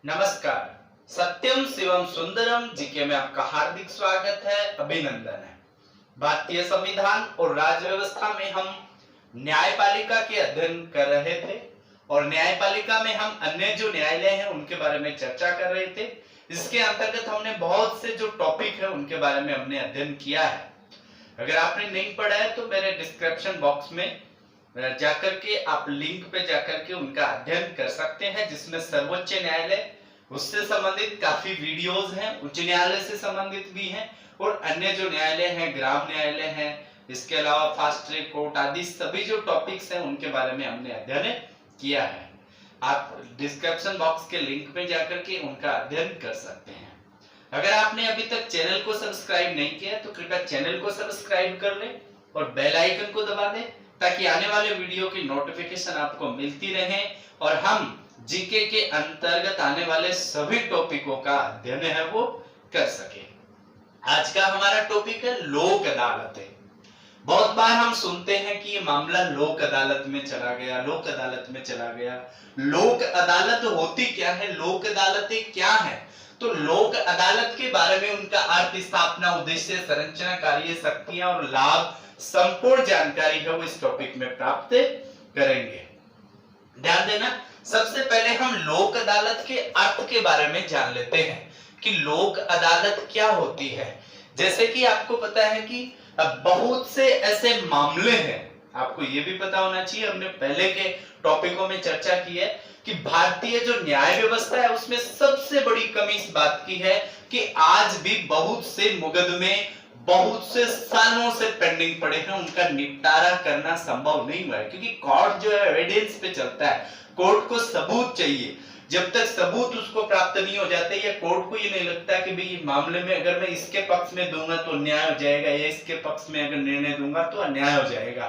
नमस्कार। सत्यम शिवम सुंदरम जीके में आपका हार्दिक स्वागत है, अभिनंदन है। भारतीय संविधान और राज्य व्यवस्था में हम न्यायपालिका के अध्ययन कर रहे थे और न्यायपालिका में हम अन्य जो न्यायालय हैं उनके बारे में चर्चा कर रहे थे। इसके अंतर्गत हमने बहुत से जो टॉपिक है उनके बारे में हमने अध्ययन किया है। अगर आपने नहीं पढ़ा है तो मेरे डिस्क्रिप्शन बॉक्स में जाकर के आप लिंक पे जाकर के उनका अध्ययन कर सकते हैं, जिसमें सर्वोच्च न्यायालय उससे संबंधित काफी वीडियोस हैं, उच्च न्यायालय से संबंधित भी हैं और अन्य जो न्यायालय हैं, ग्राम न्यायालय हैं, इसके अलावा फास्ट ट्रैक कोर्ट आदि सभी जो टॉपिक्स हैं उनके बारे में हमने अध्ययन किया है। आप डिस्क्रिप्शन बॉक्स के लिंक पे जाकर के उनका अध्ययन कर सकते हैं। अगर आपने अभी तक चैनल को सब्सक्राइब नहीं किया तो कृपया चैनल को सब्सक्राइब कर लें और बेल आइकन को दबा दें ताकि आने वाले वीडियो की नोटिफिकेशन आपको मिलती रहे और हम जीके के अंतर्गत आने वाले सभी टॉपिकों का अध्ययन है वो कर सके। आज का हमारा टॉपिक है लोक अदालतें। बहुत बार हम सुनते हैं कि ये मामला लोक अदालत में चला गया, लोक अदालत में चला गया। लोक अदालत होती क्या है, लोक अदालतें क्या है? तो लोक अदालत के बारे में उनका अर्थ, स्थापना, उद्देश्य, संरचना, कार्य, शक्तियां और लाभ संपूर्ण जानकारी है वो इस टॉपिक में प्राप्त करेंगे। ध्यान देना, सबसे पहले हम लोक अदालत के अर्थ के बारे में जान लेते हैं कि लोक अदालत क्या होती है। जैसे कि आपको पता है कि बहुत से ऐसे मामले हैं, आपको ये भी पता होना चाहिए, हमने पहले के टॉपिकों में चर्चा की है कि भारतीय जो न्याय व्यवस्था है उसमें सबसे बड़ी कमी इस बात की है कि आज भी बहुत से मुकदमे बहुत से सालों से पेंडिंग पड़े हैं, उनका निपटारा करना संभव नहीं हुआ है क्योंकि कोर्ट जो है एविडेंस पे चलता है। कोर्ट को सबूत चाहिए, जब तक सबूत उसको प्राप्त नहीं हो जाते या कोर्ट को ये नहीं लगता कि भाई मामले में अगर मैं इसके पक्ष में दूंगा तो अन्याय हो जाएगा या इसके पक्ष में अगर निर्णय दूंगा तो अन्याय हो जाएगा,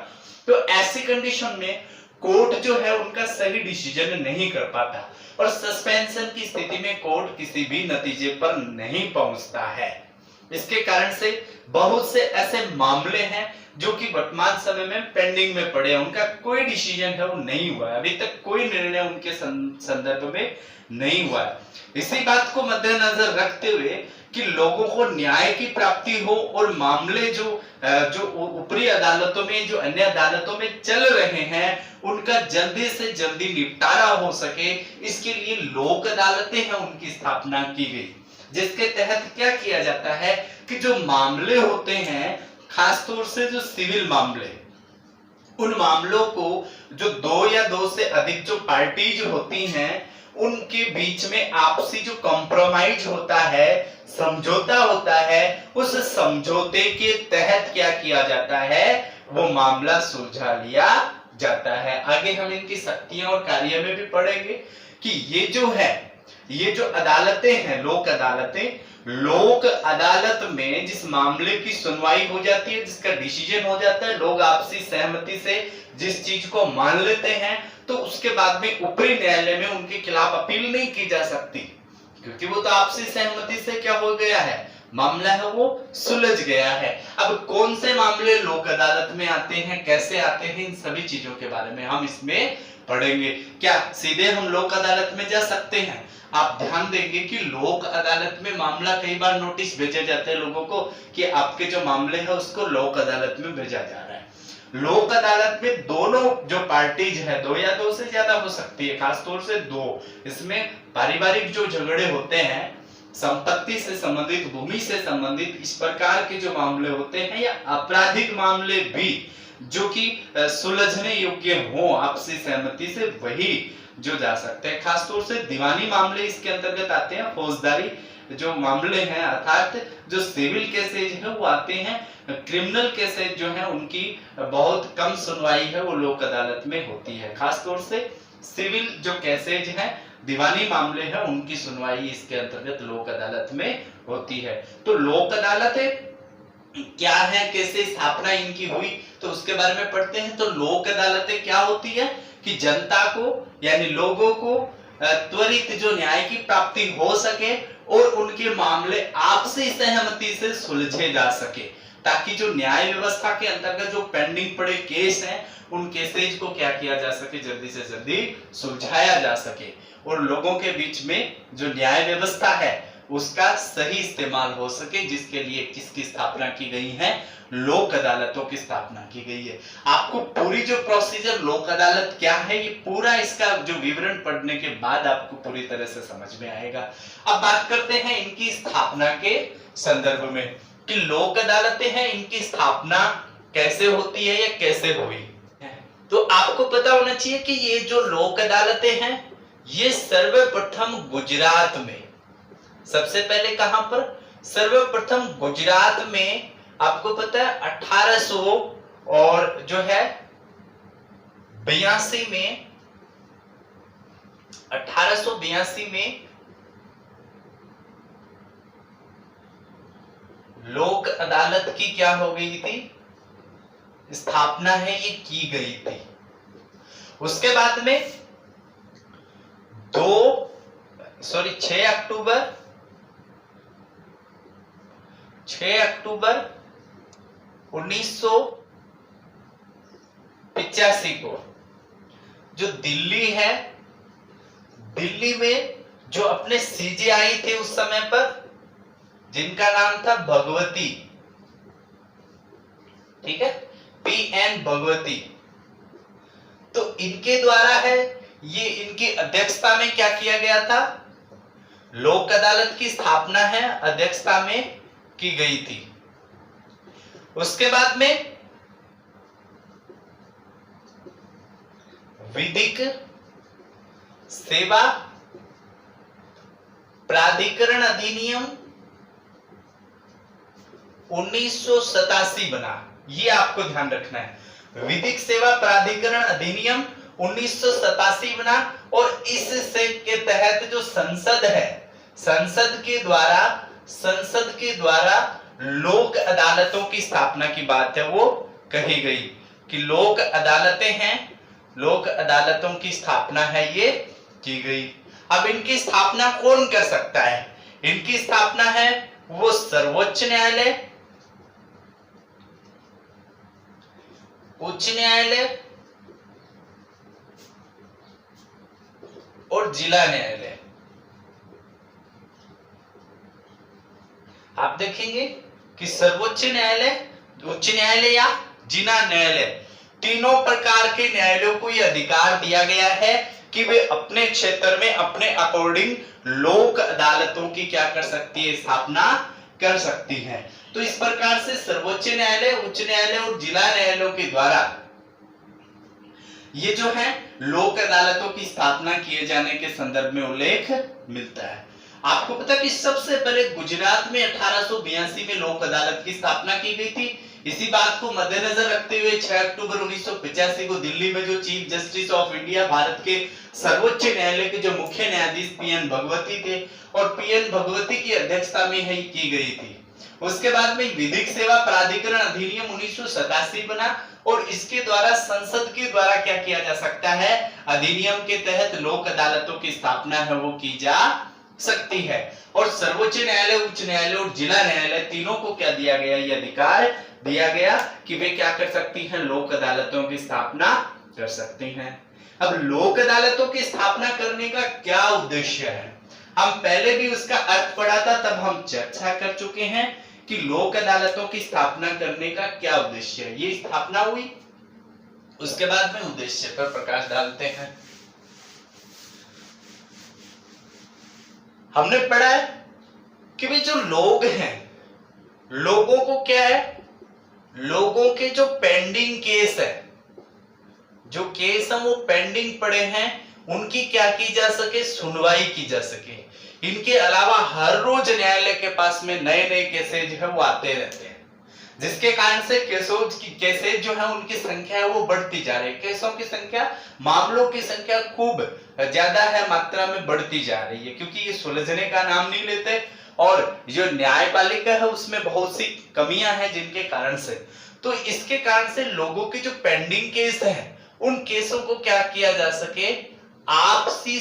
तो ऐसी कंडीशन में कोर्ट जो है उनका सही डिसीजन नहीं कर पाता और सस्पेंशन की स्थिति में कोर्ट किसी भी नतीजे पर नहीं पहुंचता है। इसके कारण से बहुत से ऐसे मामले हैं जो कि वर्तमान समय में पेंडिंग में पड़े हैं, उनका कोई डिसीजन है वो नहीं हुआ है, अभी तक कोई निर्णय उनके संदर्भ में नहीं हुआ है। इसी बात को मद्देनजर रखते हुए कि लोगों को न्याय की प्राप्ति हो और मामले जो ऊपरी अदालतों में, जो अन्य अदालतों में चल रहे हैं, उनका जल्दी से जल्दी निपटारा हो सके, इसके लिए लोक अदालतें हैं उनकी स्थापना की गई, जिसके तहत क्या किया जाता है कि जो मामले होते हैं, खासतौर से जो सिविल मामले, उन मामलों को जो दो या दो से अधिक जो पार्टीज होती हैं उनके बीच में आपसी जो कॉम्प्रोमाइज होता है, समझौता होता है, उस समझौते के तहत क्या किया जाता है, वो मामला सुलझा लिया जाता है। आगे हम इनकी शक्तियां और कार्य में भी पढ़ेंगे कि ये जो है, ये जो अदालतें हैं, लोक अदालतें, लोक अदालत में जिस मामले की सुनवाई हो जाती है, जिसका डिसीजन हो जाता है, लोग आपसी सहमति से जिस चीज को मान लेते हैं, तो उसके बाद में ऊपरी न्यायालय में उनके खिलाफ अपील नहीं की जा सकती क्योंकि वो तो आपसी सहमति से क्या हो गया है, मामला है वो सुलझ गया है। अब कौन से मामले लोक अदालत में आते हैं, कैसे आते हैं, इन सभी चीजों के बारे में हम इसमें पढ़ेंगे। क्या सीधे हम लोक अदालत में जा सकते हैं? आप ध्यान देंगे कि लोक अदालत में मामला कई बार नोटिस भेजे जाते हैं लोगों को कि आपके जो मामले है उसको लोक अदालत में भेजा जा रहा है। लोक अदालत में दोनों जो पार्टीज है, दो या दो से ज्यादा हो सकती है, खासतौर से दो, इसमें पारिवारिक जो झगड़े होते हैं, संपत्ति से संबंधित, भूमि से संबंधित, इस प्रकार के जो मामले होते हैं या आपराधिक मामले भी जो कि सुलझने योग्य हो आपसी सहमति से, वही जो जा सकते हैं। खासतौर से दीवानी मामले इसके अंतर्गत आते हैं। फौजदारी जो मामले हैं अर्थात जो सिविल केसेज है वो आते हैं। क्रिमिनल केसेज जो है उनकी बहुत कम सुनवाई है वो लोक अदालत में होती है। खासतौर से सिविल जो केसेज है, दीवानी मामले हैं, उनकी सुनवाई इसके अंतर्गत लोक अदालत में होती है। तो लोक अदालतें क्या है, कैसे स्थापना इनकी हुई, तो उसके बारे में पढ़ते हैं। तो लोक अदालतें क्या होती है कि जनता को यानी लोगों को त्वरित जो न्याय की प्राप्ति हो सके और उनके मामले आपसी सहमति से सुलझे जा सके, ताकि जो न्याय व्यवस्था के अंतर्गत जो पेंडिंग पड़े केस हैं उन केसेज को क्या किया जा सके, जल्दी से जल्दी सुलझाया जा सके और लोगों के बीच में जो न्याय व्यवस्था है उसका सही इस्तेमाल हो सके, जिसके लिए किसकी स्थापना की गई है, लोक अदालतों की स्थापना की गई है। आपको पूरी जो प्रोसीजर लोक अदालत क्या है, ये पूरा इसका जो विवरण पढ़ने के बाद आपको पूरी तरह से समझ में आएगा। अब बात करते हैं इनकी स्थापना के संदर्भ में कि लोक अदालतें हैं, इनकी स्थापना कैसे होती है या कैसे हुई। तो आपको पता होना चाहिए कि ये जो लोक अदालतें हैं ये सर्वप्रथम गुजरात में, सबसे पहले कहां पर, सर्वप्रथम गुजरात में, आपको पता है 1800 और जो है 82 में, 1882 में लोक अदालत की क्या हो गई थी, स्थापना है ये की गई थी। उसके बाद में 6 अक्टूबर 1985 को जो दिल्ली है, दिल्ली में जो अपने सीजेआई थे उस समय पर, जिनका नाम था भगवती, ठीक है, पीएन भगवती, तो इनके द्वारा है ये, इनकी अध्यक्षता में क्या किया गया था, लोक अदालत की स्थापना है अध्यक्षता में की गई थी। उसके बाद में विधिक सेवा प्राधिकरण अधिनियम 1987 बना, ये आपको ध्यान रखना है। विधिक सेवा प्राधिकरण अधिनियम 1987 बना और इससे के तहत जो संसद है, संसद के द्वारा लोक अदालतों की स्थापना की बात है वो कही गई कि लोक अदालतें हैं, लोक अदालतों की स्थापना है ये की गई। अब इनकी स्थापना कौन कर सकता है, इनकी स्थापना है वो सर्वोच्च न्यायालय, उच्च न्यायालय और जिला न्यायालय। आप देखेंगे कि सर्वोच्च न्यायालय, उच्च न्यायालय या जिला न्यायालय, तीनों प्रकार के न्यायालयों को यह अधिकार दिया गया है कि वे अपने क्षेत्र में अपने अकॉर्डिंग लोक अदालतों की क्या कर सकती है, स्थापना कर सकती है। तो इस प्रकार से सर्वोच्च न्यायालय, उच्च न्यायालय और जिला न्यायालयों के द्वारा ये जो है लोक अदालतों की स्थापना किए जाने के संदर्भ में उल्लेख मिलता है। आपको पता है कि सबसे पहले गुजरात में 1882 में लोक अदालत की स्थापना की गई थी। इसी बात को मद्देनजर रखते हुए 6 अक्टूबर 1985 को दिल्ली में जो chief justice of India, Bharat के सर्वोच्च न्यायालय के जो मुख्य न्यायाधीश पीएन भगवती थे, और पीएन भगवती की अध्यक्षता में ही की गई थी। उसके बाद में विधिक सेवा प्राधिकरण अधिनियम 1987 बना और इसके द्वारा संसद के द्वारा क्या किया जा सकता है, अधिनियम के तहत लोक अदालतों की स्थापना है वो की जा सकती है। और सर्वोच्च न्यायालय, उच्च न्यायालय और जिला न्यायालय तीनों को क्या दिया गया, ये अधिकार दिया गया कि वे क्या कर सकती हैं, लोक अदालतों की स्थापना कर सकती हैं। अब लोक अदालतों की स्थापना करने का क्या उद्देश्य है, हम पहले भी उसका अर्थ पढ़ा था, तब हम चर्चा कर चुके हैं कि लोक अदालतों की स्थापना करने का क्या उद्देश्य है। ये स्थापना हुई, उसके बाद में उद्देश्य पर प्रकाश डालते हैं। हमने पढ़ा है कि वे जो लोग हैं, लोगों को क्या है, लोगों के जो पेंडिंग केस है, जो केस हम वो पेंडिंग पड़े हैं, उनकी क्या की जा सके, सुनवाई की जा सके। इनके अलावा हर रोज न्यायालय के पास में नए नए केसेज है वो आते रहते हैं, जिसके कारण से केसेज जो है उनकी संख्या है वो बढ़ती जा रही है। केसों की संख्या, मामलों की संख्या खूब ज्यादा है, मात्रा में बढ़ती जा रही है, क्योंकि ये सुलझने का नाम नहीं लेते और जो न्यायपालिका है उसमें बहुत सी कमियां हैं जिनके कारण से, तो इसके कारण से लोगों के जो पेंडिंग केस है उन केसों को क्या किया जा सके, आपसी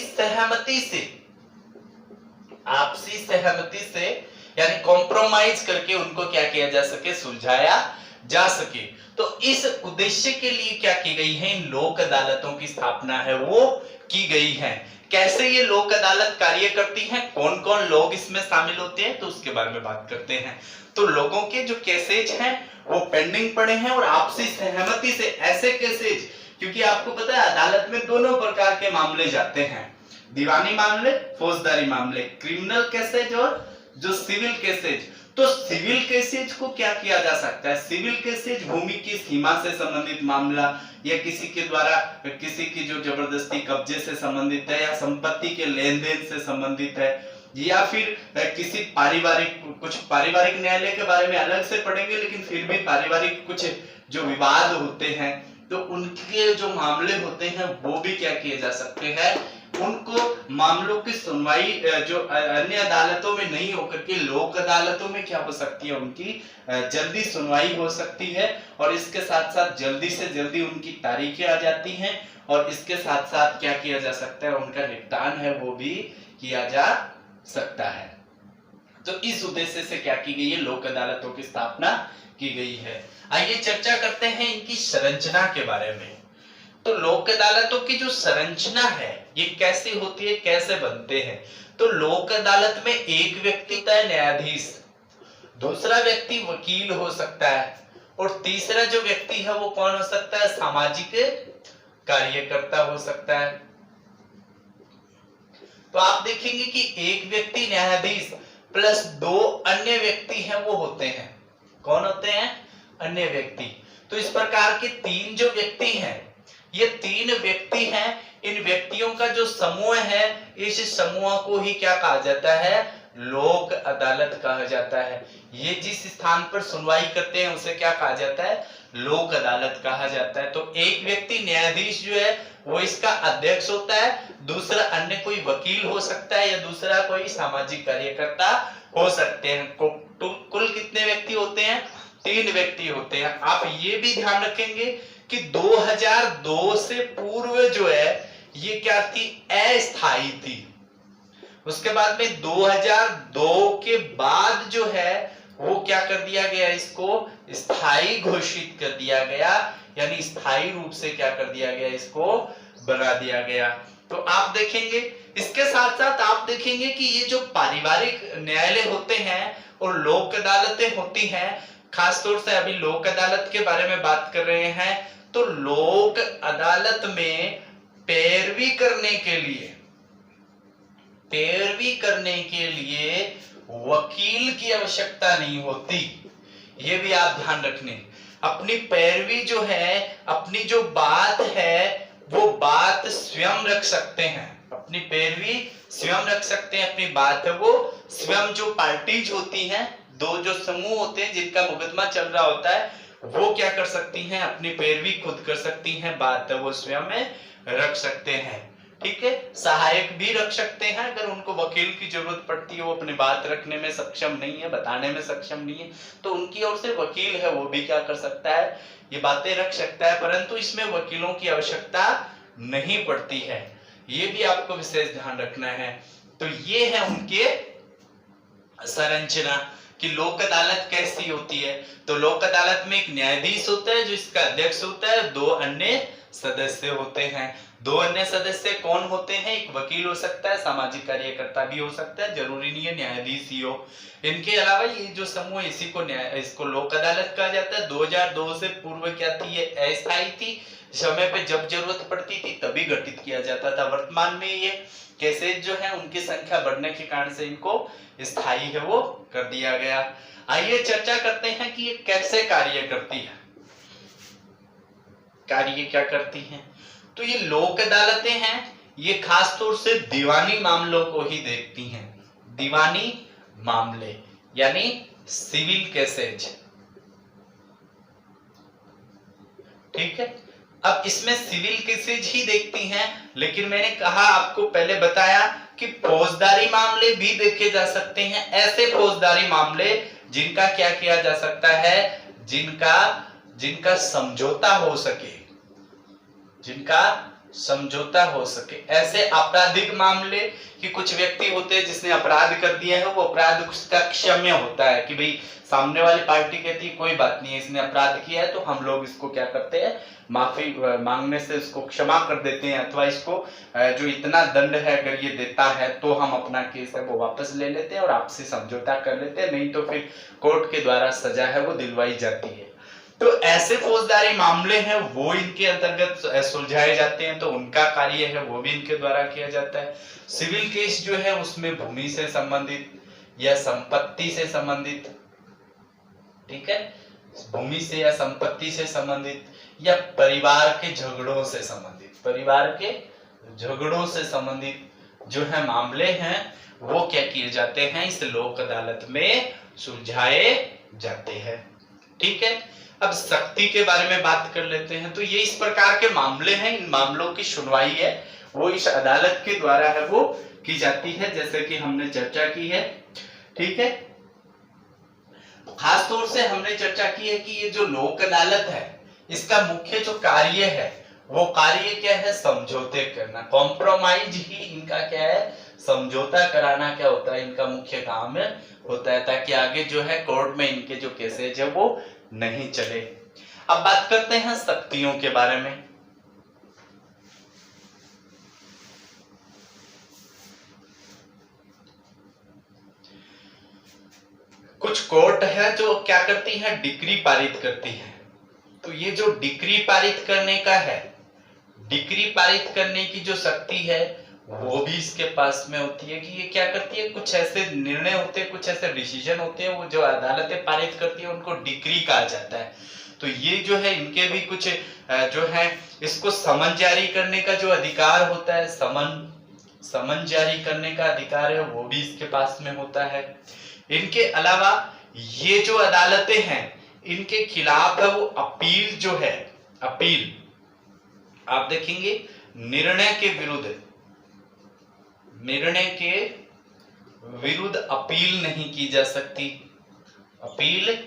सहमति से यानी कॉम्प्रोमाइज करके उनको क्या किया जा सके, सुलझाया जा सके। तो इस उद्देश्य के लिए क्या की गई है, इन लोक अदालतों की स्थापना है वो की गई है। कैसे ये लोक अदालत कार्य करती हैं, कौन कौन लोग इसमें शामिल होते हैं, तो उसके बारे में बात करते हैं। तो लोगों के जो केसेज हैं वो पेंडिंग पड़े हैं और आपसी सहमति से ऐसे केसेज, क्योंकि आपको पता है अदालत में दोनों प्रकार के मामले जाते हैं, दीवानी मामले, फौजदारी मामले, क्रिमिनल केसेज और जो सिविल केसेज। तो सिविल केसेज को क्या किया जा सकता है, सिविल केसेज भूमि की सीमा से संबंधित मामला या किसी के द्वारा किसी की जो जबरदस्ती कब्जे से संबंधित है या संपत्ति के लेन देन से संबंधित है, या फिर किसी कुछ पारिवारिक न्यायालय के बारे में अलग से पढ़ेंगे, लेकिन फिर भी पारिवारिक कुछ जो विवाद होते हैं तो उनके जो मामले होते हैं वो भी क्या किए जा सकते हैं, उनको मामलों की सुनवाई जो अन्य अदालतों में नहीं होकर के लोक अदालतों में क्या हो सकती है, उनकी जल्दी सुनवाई हो सकती है। और इसके साथ साथ जल्दी से जल्दी उनकी तारीखें आ जाती हैं और इसके साथ साथ क्या किया जा सकता है, उनका निपटान है वो भी किया जा सकता है। तो इस उद्देश्य से क्या की गई है, लोक अदालतों की स्थापना की गई है। आइए चर्चा करते हैं इनकी संरचना के बारे में। तो लोक अदालतों की जो संरचना है ये कैसे होती है, कैसे बनते हैं। तो लोक अदालत में एक व्यक्ति होता है न्यायाधीश, दूसरा व्यक्ति वकील हो सकता है और तीसरा जो व्यक्ति है वो कौन हो सकता है, सामाजिक कार्यकर्ता हो सकता है। तो आप देखेंगे कि एक व्यक्ति न्यायाधीश प्लस दो अन्य व्यक्ति हैं वो होते हैं, कौन होते हैं, अन्य व्यक्ति। तो इस प्रकार के तीन जो व्यक्ति हैं, ये तीन व्यक्ति हैं, इन व्यक्तियों का जो समूह है इस समूह को ही क्या कहा जाता है, लोक अदालत कहा जाता है। ये जिस स्थान पर सुनवाई करते हैं उसे क्या कहा जाता है, लोक अदालत कहा जाता है। तो एक व्यक्ति न्यायाधीश जो है वो इसका अध्यक्ष होता है, दूसरा अन्य कोई वकील हो सकता है या दूसरा कोई सामाजिक कार्यकर्ता हो सकते हैं। कुल कितने व्यक्ति होते हैं, तीन व्यक्ति होते हैं। आप ये भी ध्यान रखेंगे कि 2002 से पूर्व जो है ये क्या थी, अस्थायी थी। उसके बाद में 2002 के बाद जो है वो क्या कर दिया गया, इसको स्थायी घोषित कर दिया गया, यानी स्थायी रूप से क्या कर दिया गया, इसको बना दिया गया। तो आप देखेंगे इसके साथ साथ आप देखेंगे कि ये जो पारिवारिक न्यायालय होते हैं और लोक अदालतें होती हैं, खासतौर से अभी लोक अदालत के बारे में बात कर रहे हैं। तो लोक अदालत में पैरवी करने के लिए वकील की आवश्यकता नहीं होती, ये भी आप ध्यान रखने। अपनी पैरवी जो है, अपनी जो बात है वो बात स्वयं रख सकते हैं, अपनी पैरवी स्वयं रख सकते हैं, अपनी बात है वो स्वयं, जो पार्टीज होती हैं, दो जो समूह होते हैं जिनका मुकदमा चल रहा होता है, वो क्या कर सकती हैं, अपनी पैरवी खुद कर सकती हैं, बात है वो स्वयं में रख सकते हैं। ठीक है, सहायक भी रख सकते हैं अगर उनको वकील की जरूरत पड़ती है, वो अपनी बात रखने में सक्षम नहीं है, बताने में सक्षम नहीं है, तो उनकी ओर से वकील है वो भी क्या कर सकता है, ये बातें रख सकता है, परंतु इसमें वकीलों की आवश्यकता नहीं पड़ती है। ये भी आपको विशेष ध्यान रखना है। तो ये है उनके संरचना कि लोक अदालत कैसी होती है। तो लोक अदालत में एक न्यायाधीश होता है जो इसका अध्यक्ष होता है, दो अन्य सदस्य होते हैं। दो अन्य सदस्य कौन होते हैं, एक वकील हो सकता है, सामाजिक कार्यकर्ता भी हो सकता है, जरूरी नहीं है न्यायाधीश ही हो। इनके अलावा ये जो समूह इसको लोक अदालत कहा जाता है। 2002 से पूर्व क्या थी, ये अस्थायी थी, समय पे जब जरूरत पड़ती थी तभी गठित किया जाता था। वर्तमान में ये केसेज जो है उनकी संख्या बढ़ने के कारण से इनको स्थायी है वो कर दिया गया। आइए चर्चा करते हैं कि ये कैसे कार्य करती है, कार्य क्या करती हैं। तो ये लोक अदालतें हैं, ये खास तौर से दीवानी मामलों को ही देखती हैं, दीवानी मामले यानी सिविल केसेज। ठीक है, अब इसमें सिविल केसेज ही देखती हैं, लेकिन मैंने कहा आपको पहले बताया कि फौजदारी मामले भी देखे जा सकते हैं। ऐसे फौजदारी मामले जिनका क्या किया जा सकता है, जिनका समझौता हो सके, जिनका समझौता हो सके। ऐसे आपराधिक मामले कि कुछ व्यक्ति होते हैं जिसने अपराध कर दिया है, वो अपराध उसका क्षम्य होता है कि भाई सामने वाली पार्टी कहती है कोई बात नहीं है, इसने अपराध किया है तो हम लोग इसको क्या करते हैं, माफी मांगने से इसको क्षमा कर देते हैं, अथवा इसको जो इतना दंड है अगर ये देता है तो हम अपना केस है वो वापस ले लेते हैं और आपसे समझौता कर लेते हैं, नहीं तो फिर कोर्ट के द्वारा सजा है वो दिलवाई जाती है। तो ऐसे फौजदारी मामले हैं वो इनके अंतर्गत सुलझाए जाते हैं, तो उनका कार्य है वो भी इनके द्वारा किया जाता है। सिविल केस जो है उसमें भूमि से संबंधित या संपत्ति से संबंधित, ठीक है, भूमि से या संपत्ति से संबंधित या परिवार के झगड़ों से संबंधित, परिवार के झगड़ों से संबंधित जो है मामले हैं वो क्या किए जाते हैं, इस लोक अदालत में सुलझाए जाते हैं। ठीक है, अब सख्ती के बारे में बात कर लेते हैं। तो ये इस प्रकार के मामले हैं, इन मामलों की सुनवाई है वो इस अदालत के द्वारा है वो की जाती है, जैसे कि हमने चर्चा की है। ठीक है, खास तौर से हमने चर्चा की है कि ये जो लोक अदालत है इसका मुख्य जो कार्य है वो कार्य क्या है, समझौते करना, कॉम्प्रोमाइज ही इनका क्या है, समझौता कराना क्या होता है, इनका मुख्य काम होता है, ताकि आगे जो है कोर्ट में इनके जो केसेज है वो नहीं चले। अब बात करते हैं सख्तियों के बारे में। कुछ कोर्ट है जो क्या करती है, डिक्री पारित करती है। तो ये जो डिक्री पारित करने का है, डिक्री पारित करने की जो शक्ति है वो भी इसके पास में होती है कि ये क्या करती है, कुछ ऐसे निर्णय होते हैं, कुछ ऐसे डिसीजन होते हैं वो जो अदालतें पारित करती है उनको डिक्री कहा जाता है। तो ये जो है इनके भी कुछ जो है इसको समन जारी करने का जो अधिकार होता है, समन जारी करने का अधिकार है वो भी इसके पास में होता है। इनके अलावा ये जो अदालतें हैं इनके खिलाफ है वो अपील जो है, अपील आप देखेंगे निर्णय के विरुद्ध अपील नहीं की जा सकती, अपील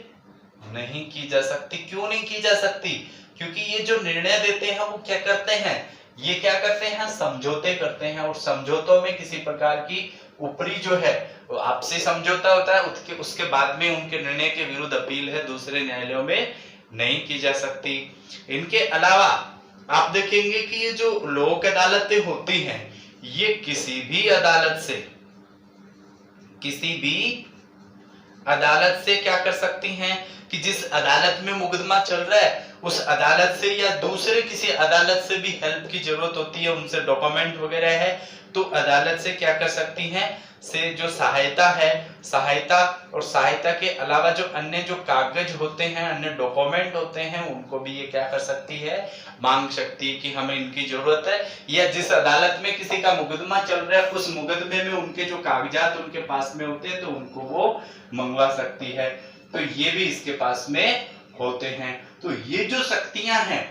नहीं की जा सकती। क्यों नहीं की जा सकती, क्योंकि ये जो निर्णय देते हैं वो क्या करते हैं, ये क्या करते हैं, समझौते करते हैं, और समझौतों में किसी प्रकार की ऊपरी जो है वो आपसी समझौता होता है, उसके बाद में उनके निर्णय के विरुद्ध अपील है दूसरे न्यायालयों में नहीं की जा सकती। इनके अलावा आप देखेंगे कि ये जो लोक अदालतें होती हैं ये किसी भी अदालत से क्या कर सकती हैं कि जिस अदालत में मुकदमा चल रहा है उस अदालत से या दूसरे किसी अदालत से भी हेल्प की जरूरत होती है, उनसे डॉक्यूमेंट वगैरह है तो अदालत से क्या कर सकती हैं, से जो सहायता है, सहायता और सहायता के अलावा जो अन्य जो कागज होते हैं, अन्य डॉक्यूमेंट होते हैं, उनको भी ये क्या कर सकती है, मांग सकती है कि हमें इनकी जरूरत है। या जिस अदालत में किसी का मुकदमा चल रहा है उस मुकदमे में उनके जो कागजात उनके पास में होते हैं तो उनको वो मंगवा सकती है। तो ये भी इसके पास में होते हैं। तो ये जो शक्तियां हैं,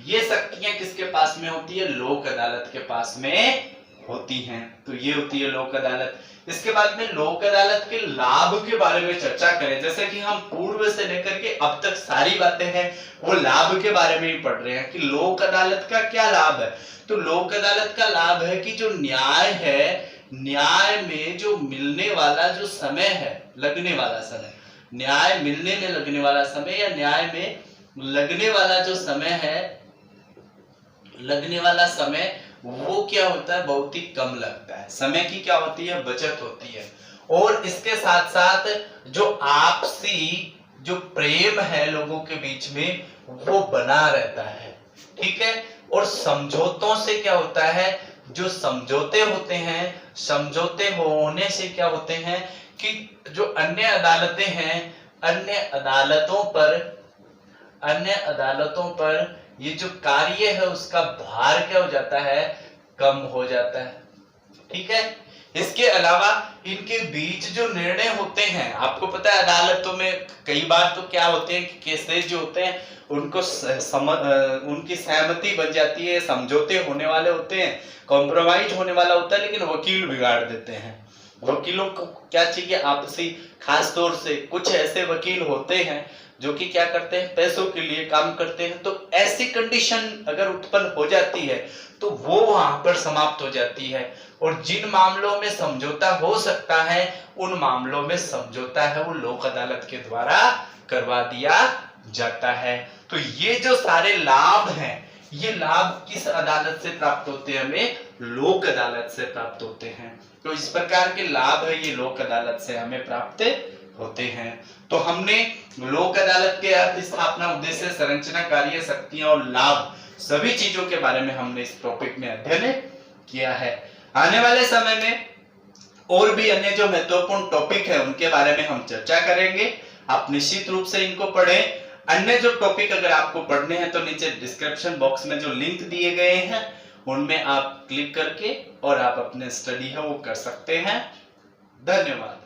ये शक्तियां किसके पास में होती है, लोक अदालत के पास में होती हैं। तो ये होती है लोक अदालत। इसके बाद में लोक अदालत के लाभ के बारे में चर्चा करें, जैसे कि हम पूर्व से लेकर के अब तक सारी बातें हैं वो लाभ के बारे में ही पढ़ रहे हैं कि लोक अदालत का क्या लाभ है। तो लोक अदालत का लाभ है कि जो न्याय है, न्याय में जो मिलने वाला जो समय है, लगने वाला समय, न्याय मिलने में लगने वाला समय या न्याय में लगने वाला जो समय है, लगने वाला समय वो क्या होता है, बहुत ही कम लगता है। समय की क्या होती है, बचत होती है। और इसके साथ साथ जो आपसी जो प्रेम है लोगों के बीच में वो बना रहता है। ठीक है, और समझौतों से क्या होता है, जो समझौते होते हैं, समझौते होने से क्या होते हैं कि जो अन्य अदालतें हैं, अन्य अदालतों पर ये जो कार्य है उसका भार क्या हो जाता है, कम हो जाता है। ठीक है, इसके अलावा इनके बीच जो निर्णय होते हैं, आपको पता है अदालतों में कई बार तो क्या होते हैं कि केसेस जो होते हैं उनको उनकी सहमति बन जाती है, समझौते होने वाले होते हैं, कॉम्प्रोमाइज होने वाला होता है, लेकिन वकील बिगाड़ देते हैं। वकीलों को क्या चाहिए, आपसी, खास तौर से कुछ ऐसे वकील होते हैं जो कि क्या करते हैं, पैसों के लिए काम करते हैं। तो ऐसी कंडीशन अगर उत्पन्न हो जाती है तो तो वो वहां पर समाप्त हो जाती है, और जिन मामलों में समझौता हो सकता है उन मामलों में समझौता है वो लोक अदालत के द्वारा करवा दिया जाता है। तो ये जो सारे लाभ हैं, ये लाभ किस अदालत से प्राप्त होते हैं? हमें लोक अदालत से प्राप्त होते हैं। तो इस प्रकार के लाभ है ये लोक अदालत से हमें प्राप्त होते हैं। तो हमने लोक अदालत के अर्थ, स्थापना, उद्देश्य, संरचना, कार्य, शक्तियां और लाभ सभी चीजों के बारे में हमने इस टॉपिक में अध्ययन किया है। आने वाले समय में और भी अन्य जो महत्वपूर्ण टॉपिक है उनके बारे में हम चर्चा करेंगे। आप निश्चित रूप से इनको पढ़ें। अन्य जो टॉपिक अगर आपको पढ़ने हैं तो नीचे डिस्क्रिप्शन बॉक्स में जो लिंक दिए गए हैं उनमें आप क्लिक करके और आप अपने स्टडी है वो कर सकते हैं। धन्यवाद।